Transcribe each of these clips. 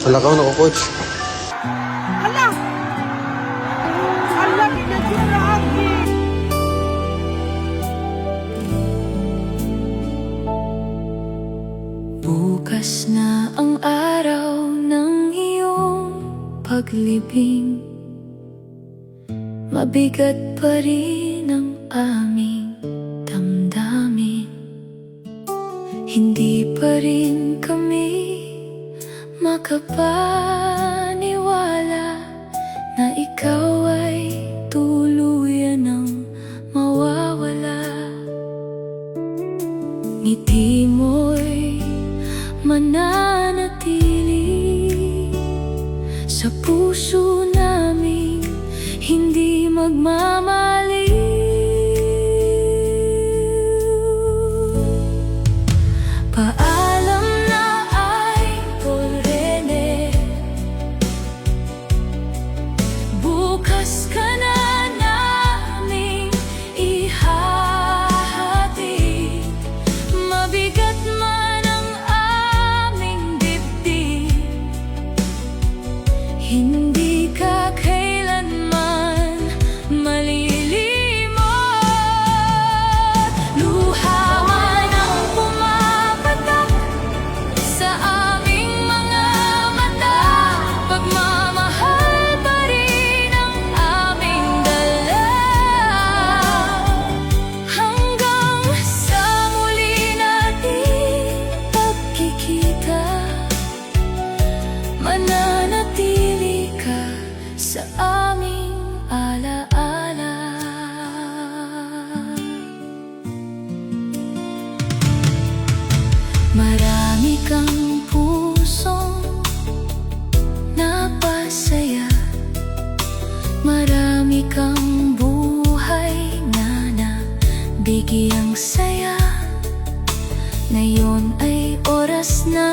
Wala ka ako, coach. Ala! Ala, minatsura aki! Bukas na ang araw ng iyong paglibing. Mabigat pa rin ang aming damdamin. Hindi pa rin kami makapaniwala na ikaw ay tuluyan ng mawawala. Ngiti mo'y mananatili sa puso namin, hindi magmamaliw. Paalam na Idol Rene, bukas ka na naming ihahatid. Mabigat man ang aming dibdib, hindi ka kailanman malilimot. Luha man ang pumapatak sa aming mga mata, pagmamahal pa rin ang aming dala. Hanggang sa muli nating pagkikita, mananatili ka sa aming alaala. Marami kang pusong napasaya, marami kang buhay na nabigyang saya. Ngayon ay oras na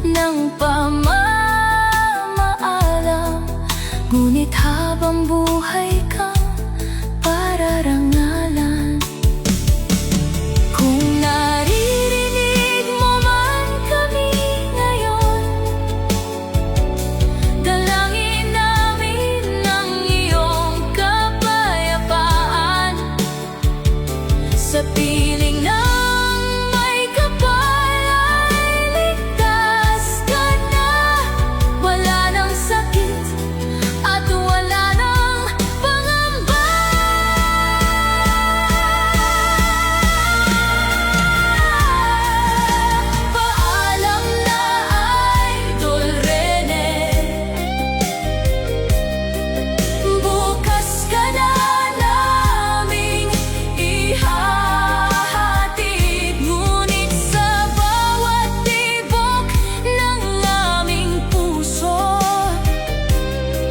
ng pamamaalam, ngunit habang buhay kang pararangalan. Kung naririnig mo man kami ngayon, dalangin namin ang iyong kapayapaan. Sa piling ng may kapal ay ligtas ka na. Wala nang sakit at wala nang pangamba. Paalam na Idol Rene, bukas ka na naming ihahatid. Ngunit sa bawat tibok ng aming puso,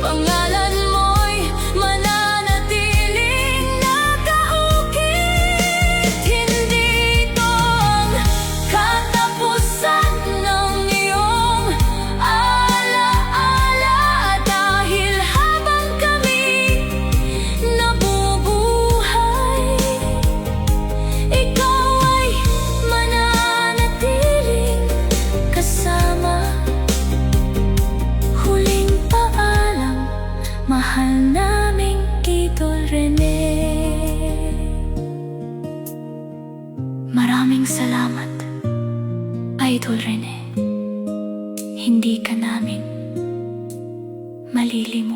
pangalan mo'y mananatiling nakaukit. Hindi ito ang katapusan ng iyong alaala, dahil habang kami nabubuhay, ikaw ay mananatiling kasama. Huling paalam, mahal naming Idol Rene. Maraming salamat, Idol Rene. Hindi ka namin malilimot.